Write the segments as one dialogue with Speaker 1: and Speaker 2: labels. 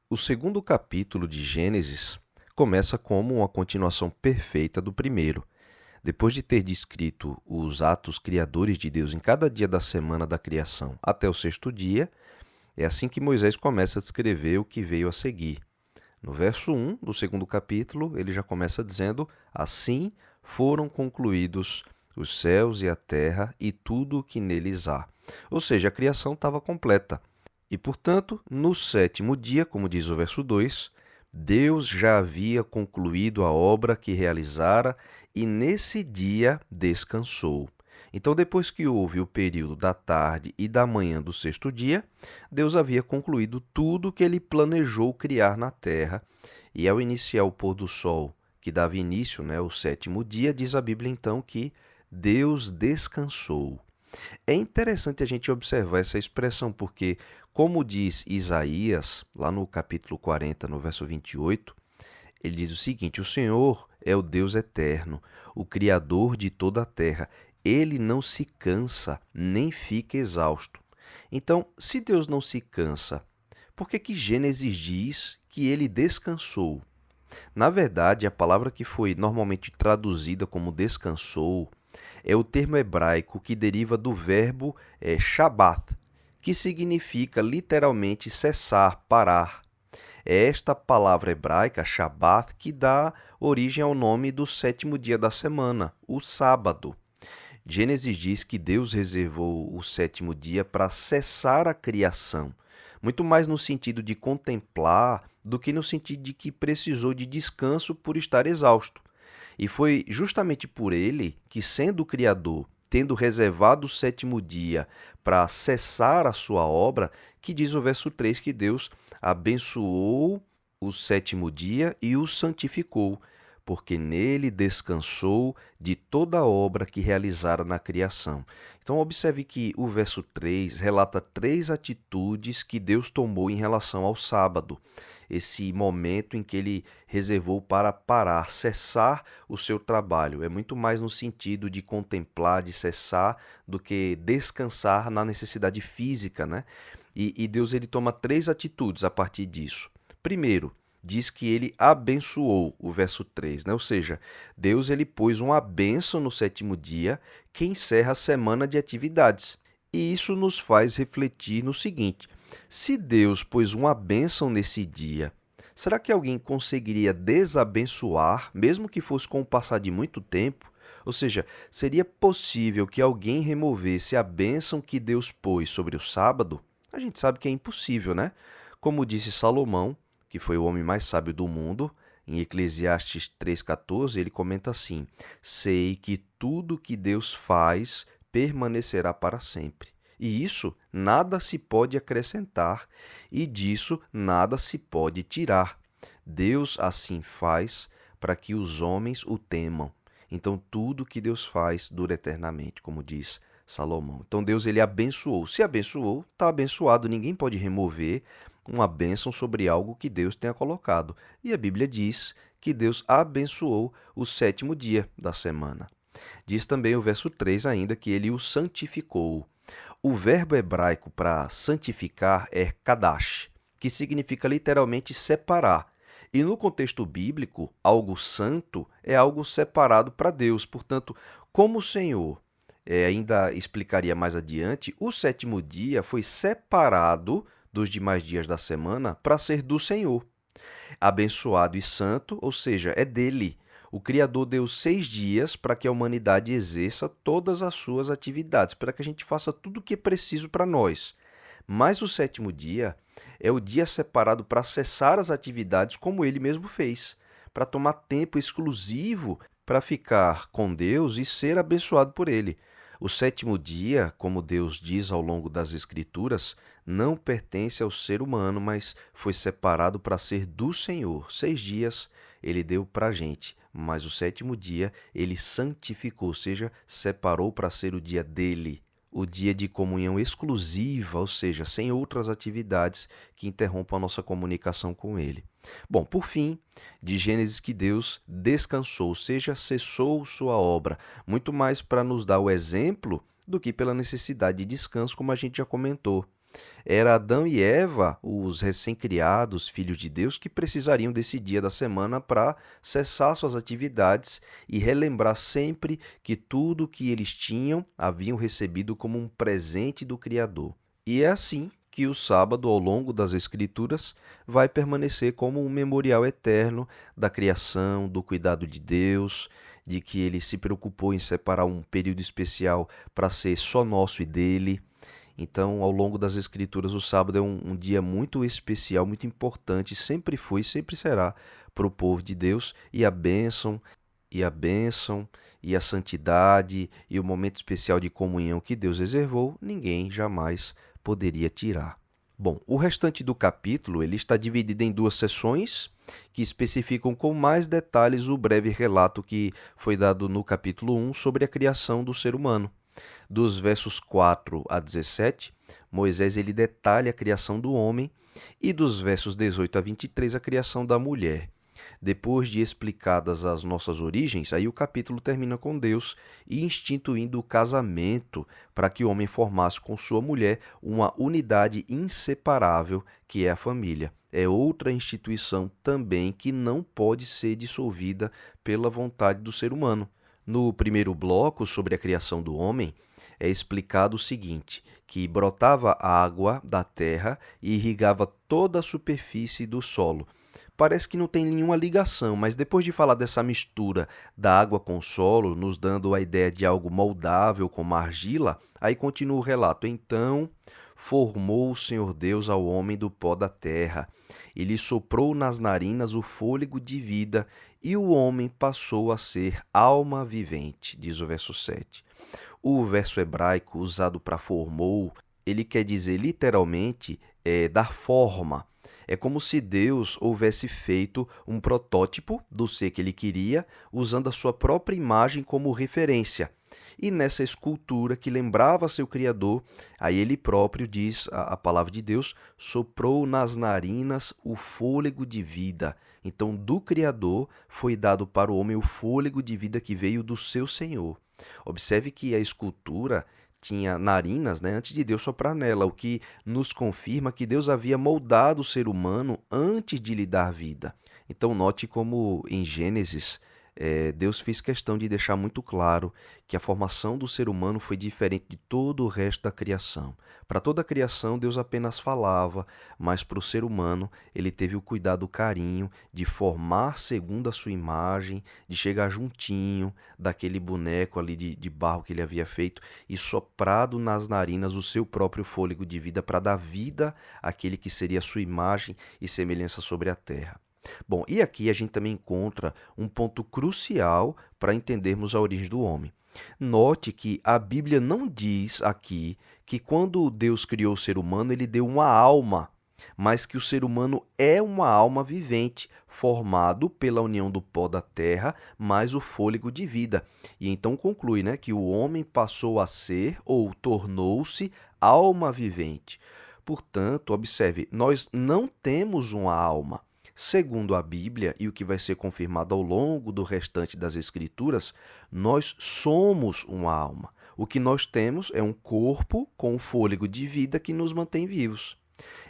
Speaker 1: O segundo capítulo de Gênesis começa como uma continuação perfeita do primeiro. Depois de ter descrito os atos criadores de Deus em cada dia da semana da criação até o sexto dia, é assim que Moisés começa a descrever o que veio a seguir. No verso 1 do segundo capítulo, ele já começa dizendo: Assim foram concluídos os céus e a terra e tudo o que neles há. Ou seja, a criação estava completa. E, portanto, no sétimo dia, como diz o verso 2, Deus já havia concluído a obra que realizara e nesse dia descansou. Então, depois que houve o período da tarde e da manhã do sexto dia, Deus havia concluído tudo que ele planejou criar na terra. E ao iniciar o pôr do sol, que dava início, o sétimo dia, diz a Bíblia então que Deus descansou. É interessante a gente observar essa expressão, porque, como diz Isaías, lá no capítulo 40, no verso 28, ele diz o seguinte: O Senhor é o Deus eterno, o Criador de toda a terra. Ele não se cansa, nem fica exausto. Então, se Deus não se cansa, por que Gênesis diz que ele descansou? Na verdade, a palavra que foi normalmente traduzida como descansou é o termo hebraico que deriva do verbo Shabbat, que significa literalmente cessar, parar. É esta palavra hebraica, Shabbat, que dá origem ao nome do sétimo dia da semana, o sábado. Gênesis diz que Deus reservou o sétimo dia para cessar a criação, muito mais no sentido de contemplar do que no sentido de que precisou de descanso por estar exausto. E foi justamente por ele que, sendo o Criador, tendo reservado o sétimo dia para cessar a sua obra, que diz o verso 3 que Deus abençoou o sétimo dia e o santificou, porque nele descansou de toda a obra que realizara na criação. Então, observe que o verso 3 relata três atitudes que Deus tomou em relação ao sábado. Esse momento em que ele reservou para parar, cessar o seu trabalho. É muito mais no sentido de contemplar, de cessar, do que descansar na necessidade física, né? E Deus ele toma três atitudes a partir disso. Primeiro, diz que ele abençoou, o verso 3, né? Ou seja, Deus ele pôs uma bênção no sétimo dia que encerra a semana de atividades. E isso nos faz refletir no seguinte: se Deus pôs uma bênção nesse dia, será que alguém conseguiria desabençoar, mesmo que fosse com o passar de muito tempo? Ou seja, seria possível que alguém removesse a bênção que Deus pôs sobre o sábado? A gente sabe que é impossível, né? Como disse Salomão, que foi o homem mais sábio do mundo, em Eclesiastes 3,14, ele comenta assim: Sei que tudo que Deus faz permanecerá para sempre. E isso nada se pode acrescentar, e disso nada se pode tirar. Deus assim faz para que os homens o temam. Então tudo que Deus faz dura eternamente, como diz Salomão. Então Deus ele abençoou. Se abençoou, está abençoado. Ninguém pode remover uma bênção sobre algo que Deus tenha colocado. E a Bíblia diz que Deus abençoou o sétimo dia da semana. Diz também o verso 3 ainda que ele o santificou. O verbo hebraico para santificar é kadash, que significa literalmente separar. E no contexto bíblico, algo santo é algo separado para Deus. Portanto, como o Senhor ainda explicaria mais adiante, o sétimo dia foi separado dos demais dias da semana para ser do Senhor. Abençoado e santo, ou seja, é dele. O Criador deu 6 dias para que a humanidade exerça todas as suas atividades, para que a gente faça tudo o que é preciso para nós. Mas o sétimo dia é o dia separado para cessar as atividades como ele mesmo fez, para tomar tempo exclusivo para ficar com Deus e ser abençoado por ele. O sétimo dia, como Deus diz ao longo das Escrituras, não pertence ao ser humano, mas foi separado para ser do Senhor. 6 dias ele deu para a gente, mas o sétimo dia ele santificou, ou seja, separou para ser o dia dele, o dia de comunhão exclusiva, ou seja, sem outras atividades que interrompam a nossa comunicação com ele. Bom, por fim, de Gênesis que Deus descansou, ou seja, cessou sua obra, muito mais para nos dar o exemplo do que pela necessidade de descanso, como a gente já comentou. Era Adão e Eva, os recém-criados filhos de Deus, que precisariam desse dia da semana para cessar suas atividades e relembrar sempre que tudo o que eles tinham haviam recebido como um presente do Criador. E é assim que o sábado, ao longo das Escrituras, vai permanecer como um memorial eterno da criação, do cuidado de Deus, de que ele se preocupou em separar um período especial para ser só nosso e dele. Então, ao longo das Escrituras, o sábado é um dia muito especial, muito importante, sempre foi e sempre será para o povo de Deus, e a bênção, e a santidade, e o momento especial de comunhão que Deus reservou, ninguém jamais poderia tirar. Bom, o restante do capítulo ele está dividido em duas seções que especificam com mais detalhes o breve relato que foi dado no capítulo 1 sobre a criação do ser humano. Dos versos 4 a 17, Moisés ele detalha a criação do homem e dos versos 18 a 23 a criação da mulher. Depois de explicadas as nossas origens, aí o capítulo termina com Deus instituindo o casamento para que o homem formasse com sua mulher uma unidade inseparável que é a família. É outra instituição também que não pode ser dissolvida pela vontade do ser humano. No primeiro bloco, sobre a criação do homem, é explicado o seguinte, que brotava água da terra e irrigava toda a superfície do solo. Parece que não tem nenhuma ligação, mas depois de falar dessa mistura da água com o solo, nos dando a ideia de algo moldável como a argila, aí continua o relato. Então formou o Senhor Deus ao homem do pó da terra, e lhe soprou nas narinas o fôlego de vida, e o homem passou a ser alma vivente, diz o verso 7. O verso hebraico usado para formou, ele quer dizer literalmente dar forma. É como se Deus houvesse feito um protótipo do ser que ele queria, usando a sua própria imagem como referência. E nessa escultura que lembrava seu Criador, aí ele próprio diz, a palavra de Deus, soprou nas narinas o fôlego de vida. Então, do Criador foi dado para o homem o fôlego de vida que veio do seu Senhor. Observe que a escultura tinha narinas, antes de Deus soprar nela, o que nos confirma que Deus havia moldado o ser humano antes de lhe dar vida. Então, note como em Gênesis, Deus fez questão de deixar muito claro que a formação do ser humano foi diferente de todo o resto da criação. Para toda a criação, Deus apenas falava, mas para o ser humano, ele teve o cuidado, o carinho de formar segundo a sua imagem, de chegar juntinho daquele boneco ali de barro que ele havia feito e soprado nas narinas o seu próprio fôlego de vida para dar vida àquele que seria a sua imagem e semelhança sobre a terra. Bom, e aqui a gente também encontra um ponto crucial para entendermos a origem do homem. Note que a Bíblia não diz aqui que quando Deus criou o ser humano, ele deu uma alma, mas que o ser humano é uma alma vivente, formado pela união do pó da terra mais o fôlego de vida. E então conclui, que o homem passou a ser ou tornou-se alma vivente. Portanto, observe, nós não temos uma alma. Segundo a Bíblia, e o que vai ser confirmado ao longo do restante das Escrituras, nós somos uma alma. O que nós temos é um corpo com um fôlego de vida que nos mantém vivos.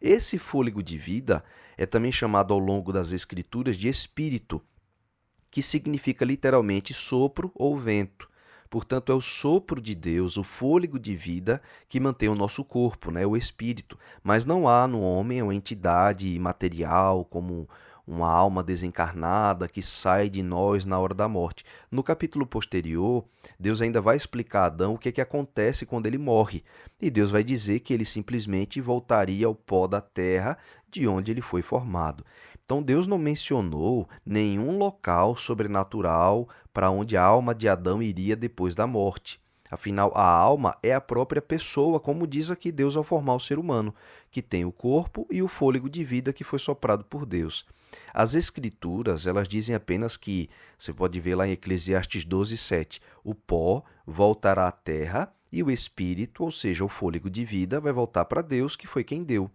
Speaker 1: Esse fôlego de vida é também chamado ao longo das Escrituras de espírito, que significa literalmente sopro ou vento. Portanto, é o sopro de Deus, o fôlego de vida, que mantém o nosso corpo, o espírito. Mas não há no homem uma entidade imaterial, como uma alma desencarnada que sai de nós na hora da morte. No capítulo posterior, Deus ainda vai explicar a Adão o que acontece quando ele morre. E Deus vai dizer que ele simplesmente voltaria ao pó da terra de onde ele foi formado. Então, Deus não mencionou nenhum local sobrenatural para onde a alma de Adão iria depois da morte. Afinal, a alma é a própria pessoa, como diz aqui Deus ao formar o ser humano, que tem o corpo e o fôlego de vida que foi soprado por Deus. As Escrituras, elas dizem apenas que, você pode ver lá em Eclesiastes 12:7, o pó voltará à terra e o espírito, ou seja, o fôlego de vida, vai voltar para Deus, que foi quem deu.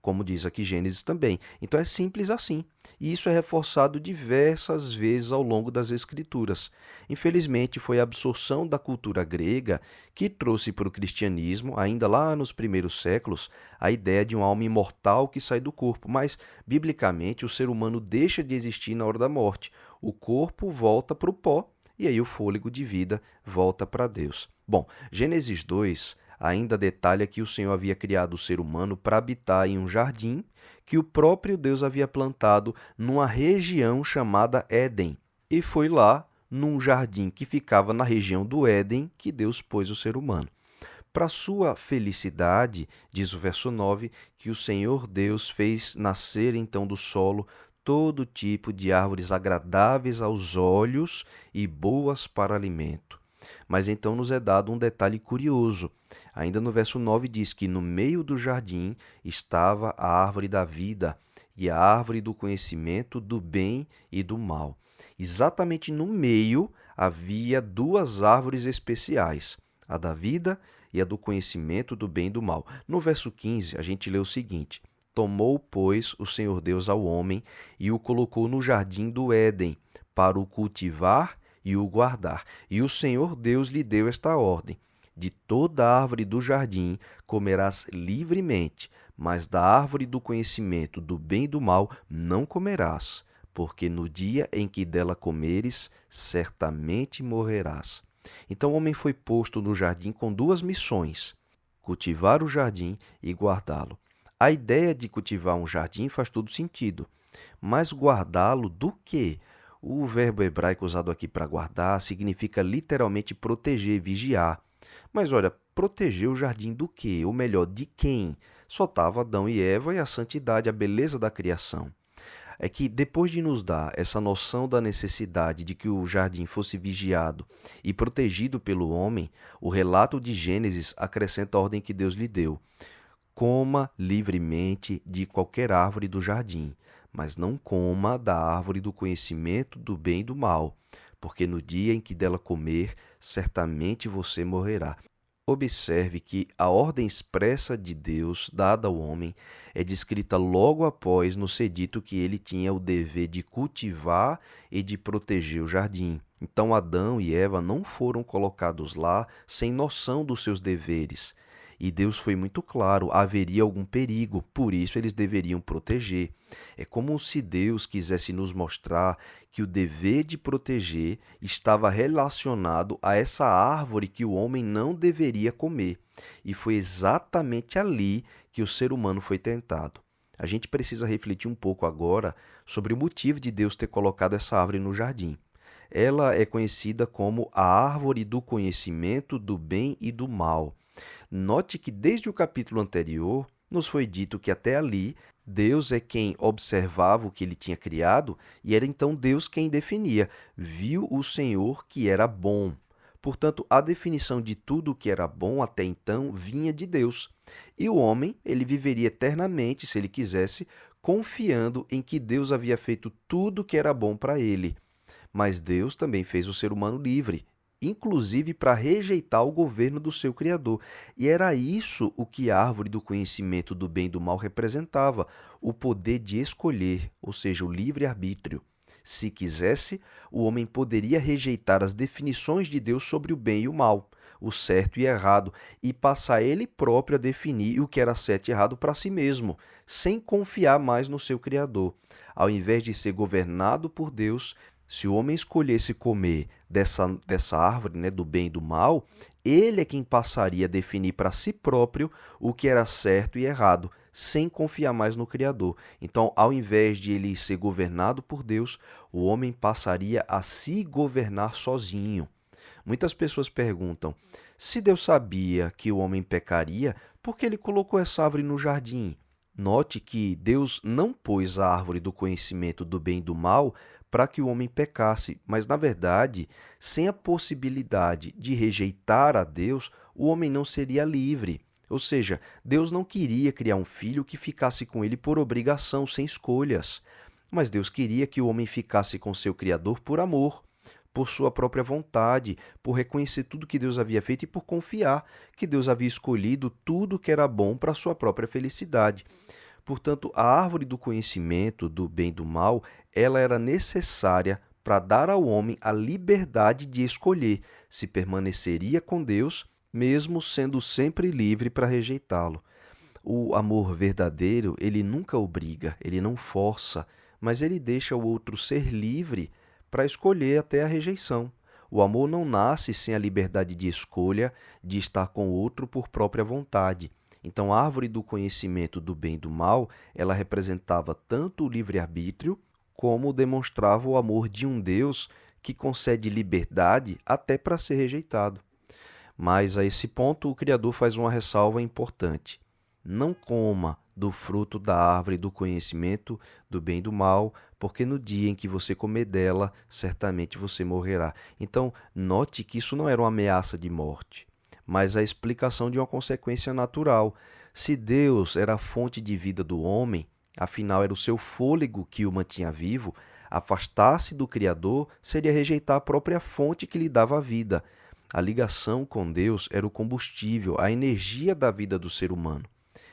Speaker 1: como diz aqui Gênesis também. Então é simples assim. E isso é reforçado diversas vezes ao longo das Escrituras. Infelizmente, foi a absorção da cultura grega que trouxe para o cristianismo, ainda lá nos primeiros séculos, a ideia de uma alma imortal que sai do corpo. Mas, biblicamente, o ser humano deixa de existir na hora da morte. O corpo volta para o pó e aí o fôlego de vida volta para Deus. Bom, Gênesis 2 ainda detalha que o Senhor havia criado o ser humano para habitar em um jardim que o próprio Deus havia plantado numa região chamada Éden. E foi lá, num jardim que ficava na região do Éden, que Deus pôs o ser humano. Para sua felicidade, diz o verso 9, que o Senhor Deus fez nascer então do solo todo tipo de árvores agradáveis aos olhos e boas para alimento. Mas então nos é dado um detalhe curioso. Ainda no verso 9 diz que no meio do jardim estava a árvore da vida e a árvore do conhecimento do bem e do mal. Exatamente no meio havia duas árvores especiais, a da vida e a do conhecimento do bem e do mal. No verso 15, a gente lê o seguinte: Tomou, pois, o Senhor Deus ao homem e o colocou no jardim do Éden para o cultivar e o guardar. E o Senhor Deus lhe deu esta ordem: De toda árvore do jardim comerás livremente, mas da árvore do conhecimento do bem e do mal não comerás, porque no dia em que dela comeres, certamente morrerás. Então o homem foi posto no jardim com duas missões: cultivar o jardim e guardá-lo. A ideia de cultivar um jardim faz todo sentido, mas guardá-lo do quê? O verbo hebraico usado aqui para guardar significa literalmente proteger, vigiar. Mas olha, proteger o jardim do quê? Ou melhor, de quem? Só estava Adão e Eva e a santidade, a beleza da criação. É que depois de nos dar essa noção da necessidade de que o jardim fosse vigiado e protegido pelo homem, o relato de Gênesis acrescenta a ordem que Deus lhe deu: Coma livremente de qualquer árvore do jardim, mas não coma da árvore do conhecimento do bem e do mal, porque no dia em que dela comer, certamente você morrerá. Observe que a ordem expressa de Deus dada ao homem é descrita logo após no ser dito que ele tinha o dever de cultivar e de proteger o jardim. Então Adão e Eva não foram colocados lá sem noção dos seus deveres. E Deus foi muito claro, haveria algum perigo, por isso eles deveriam proteger. É como se Deus quisesse nos mostrar que o dever de proteger estava relacionado a essa árvore que o homem não deveria comer. E foi exatamente ali que o ser humano foi tentado. A gente precisa refletir um pouco agora sobre o motivo de Deus ter colocado essa árvore no jardim. Ela é conhecida como a árvore do conhecimento do bem e do mal. Note que desde o capítulo anterior nos foi dito que até ali Deus é quem observava o que ele tinha criado e era então Deus quem definia. Viu o Senhor que era bom. Portanto, a definição de tudo o que era bom até então vinha de Deus. E o homem, ele viveria eternamente, se ele quisesse, confiando em que Deus havia feito tudo o que era bom para ele. Mas Deus também fez o ser humano livre, inclusive para rejeitar o governo do seu Criador. E era isso o que a árvore do conhecimento do bem e do mal representava, o poder de escolher, ou seja, o livre-arbítrio. Se quisesse, o homem poderia rejeitar as definições de Deus sobre o bem e o mal, o certo e errado, e passar ele próprio a definir o que era certo e errado para si mesmo, sem confiar mais no seu Criador. Ao invés de ser governado por Deus, se o homem escolhesse comer dessa árvore, do bem e do mal, ele é quem passaria a definir para si próprio o que era certo e errado, sem confiar mais no Criador. Então, ao invés de ele ser governado por Deus, o homem passaria a se governar sozinho. Muitas pessoas perguntam: se Deus sabia que o homem pecaria, por que ele colocou essa árvore no jardim? Note que Deus não pôs a árvore do conhecimento do bem e do mal para que o homem pecasse, mas, na verdade, sem a possibilidade de rejeitar a Deus, o homem não seria livre. Ou seja, Deus não queria criar um filho que ficasse com ele por obrigação, sem escolhas. Mas Deus queria que o homem ficasse com seu Criador por amor, por sua própria vontade, por reconhecer tudo que Deus havia feito e por confiar que Deus havia escolhido tudo que era bom para a sua própria felicidade. Portanto, a árvore do conhecimento do bem e do mal, ela era necessária para dar ao homem a liberdade de escolher se permaneceria com Deus, mesmo sendo sempre livre para rejeitá-lo. O amor verdadeiro, ele nunca obriga, ele não força, mas ele deixa o outro ser livre para escolher até a rejeição. O amor não nasce sem a liberdade de escolha de estar com o outro por própria vontade. Então, a árvore do conhecimento do bem e do mal, ela representava tanto o livre-arbítrio, como demonstrava o amor de um Deus que concede liberdade até para ser rejeitado. Mas a esse ponto o Criador faz uma ressalva importante. Não coma do fruto da árvore do conhecimento do bem e do mal, porque no dia em que você comer dela, certamente você morrerá. Então, note que isso não era uma ameaça de morte, mas a explicação de uma consequência natural. Se Deus era a fonte de vida do homem, afinal era o seu fôlego que o mantinha vivo, afastar-se do Criador seria rejeitar a própria fonte que lhe dava a vida. A ligação com Deus era o combustível, a energia da vida do ser humano.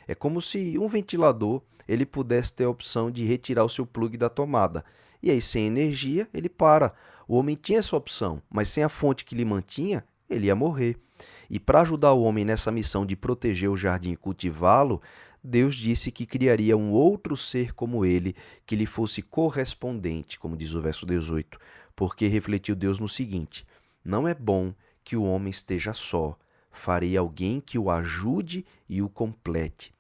Speaker 1: É como se um ventilador ele pudesse ter a opção de retirar o seu plugue da tomada. E aí, sem energia, ele para. O homem tinha essa opção, mas sem a fonte que lhe mantinha, ele ia morrer. E para ajudar o homem nessa missão de proteger o jardim e cultivá-lo, Deus disse que criaria um outro ser como ele, que lhe fosse correspondente, como diz o verso 18. Porque refletiu Deus no seguinte: não é bom que o homem esteja só. Farei alguém que o ajude e o complete.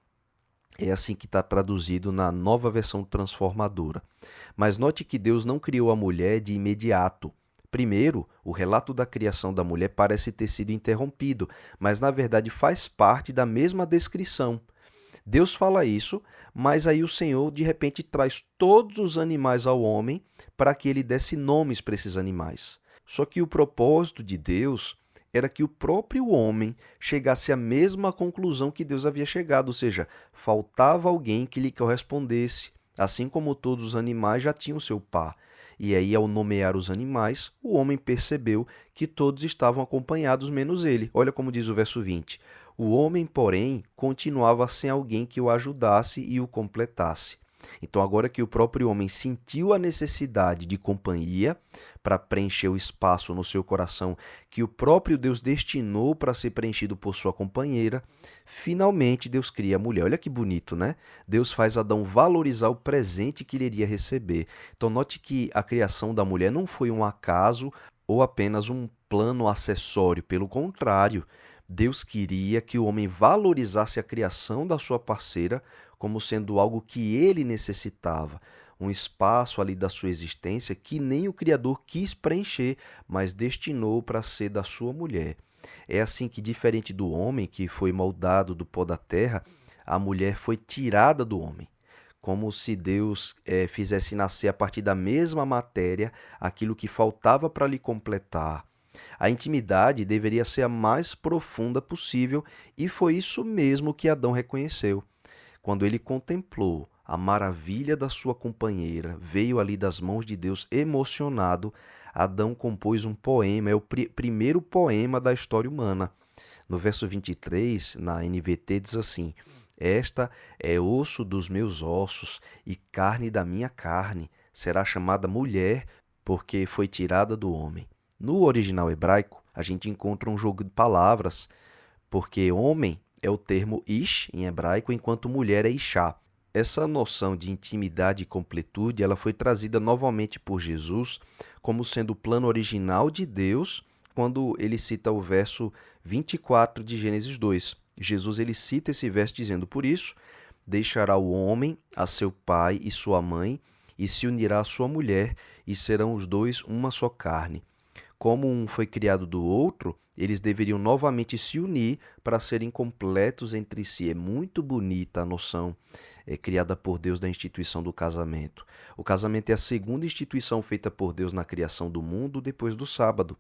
Speaker 1: É assim que está traduzido na Nova Versão Transformadora. Mas note que Deus não criou a mulher de imediato. Primeiro, o relato da criação da mulher parece ter sido interrompido, mas na verdade faz parte da mesma descrição. Deus fala isso, mas aí o Senhor de repente traz todos os animais ao homem para que ele desse nomes para esses animais. Só que o propósito de Deus era que o próprio homem chegasse à mesma conclusão que Deus havia chegado, ou seja, faltava alguém que lhe correspondesse, assim como todos os animais já tinham seu par. E aí, ao nomear os animais, o homem percebeu que todos estavam acompanhados, menos ele. Olha como diz o verso 20. O homem, porém, continuava sem alguém que o ajudasse e o completasse. Então, agora que o próprio homem sentiu a necessidade de companhia para preencher o espaço no seu coração que o próprio Deus destinou para ser preenchido por sua companheira, finalmente Deus cria a mulher. Olha que bonito, né? Deus faz Adão valorizar o presente que ele iria receber. Então, note que a criação da mulher não foi um acaso ou apenas um plano acessório. Pelo contrário, Deus queria que o homem valorizasse a criação da sua parceira como sendo algo que ele necessitava, um espaço ali da sua existência que nem o Criador quis preencher, mas destinou para ser da sua mulher. É assim que, diferente do homem, que foi moldado do pó da terra, a mulher foi tirada do homem, como se Deus fizesse nascer a partir da mesma matéria aquilo que faltava para lhe completar. A intimidade deveria ser a mais profunda possível e foi isso mesmo que Adão reconheceu. Quando ele contemplou a maravilha da sua companheira, veio ali das mãos de Deus emocionado, Adão compôs um poema, é o primeiro poema da história humana. No verso 23, na NVT, diz assim: esta é osso dos meus ossos e carne da minha carne, será chamada mulher, porque foi tirada do homem. No original hebraico, a gente encontra um jogo de palavras, porque homem é o termo ish em hebraico, enquanto mulher é ishá. Essa noção de intimidade e completude ela foi trazida novamente por Jesus como sendo o plano original de Deus, quando ele cita o verso 24 de Gênesis 2. Jesus ele cita esse verso dizendo: por isso, deixará o homem a seu pai e sua mãe, e se unirá à sua mulher, e serão os dois uma só carne. Como um foi criado do outro, eles deveriam novamente se unir para serem completos entre si. É muito bonita a noção criada por Deus da instituição do casamento. O casamento é a segunda instituição feita por Deus na criação do mundo depois do sábado.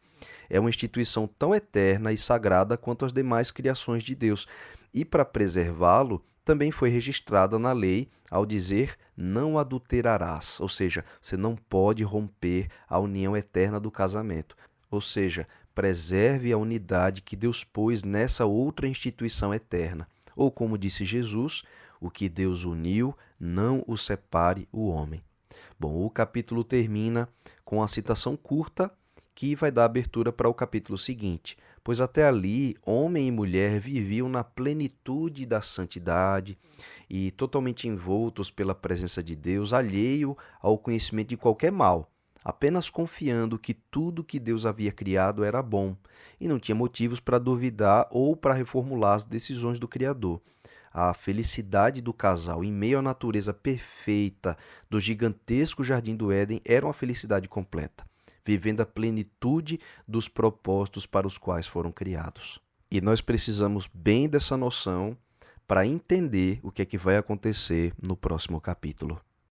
Speaker 1: É uma instituição tão eterna e sagrada quanto as demais criações de Deus. E para preservá-lo, também foi registrada na lei ao dizer não adulterarás, ou seja, você não pode romper a união eterna do casamento. Ou seja, preserve a unidade que Deus pôs nessa outra instituição eterna. Ou como disse Jesus, o que Deus uniu, não o separe o homem. Bom, o capítulo termina com a citação curta que vai dar abertura para o capítulo seguinte. Pois até ali, homem e mulher viviam na plenitude da santidade e totalmente envoltos pela presença de Deus, alheio ao conhecimento de qualquer mal, apenas confiando que tudo que Deus havia criado era bom e não tinha motivos para duvidar ou para reformular as decisões do Criador. A felicidade do casal em meio à natureza perfeita do gigantesco jardim do Éden era uma felicidade completa, vivendo a plenitude dos propósitos para os quais foram criados. E nós precisamos bem dessa noção para entender o que é que vai acontecer no próximo capítulo.